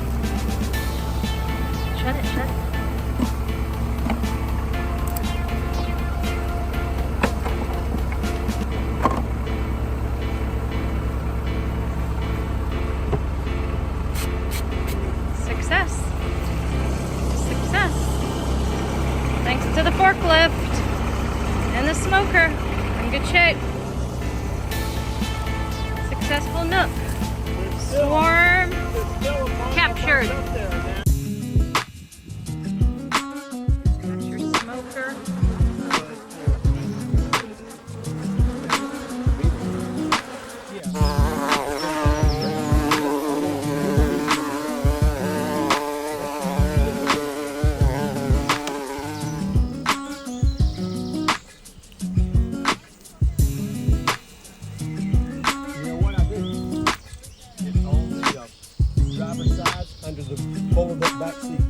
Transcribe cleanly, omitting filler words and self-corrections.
it. Shut it, shut it. Success. Success. Thanks to the forklift and the smoker. In good shape. Successful nook. Swarm captured. Got your smoker. Driver's side under the forward back seat.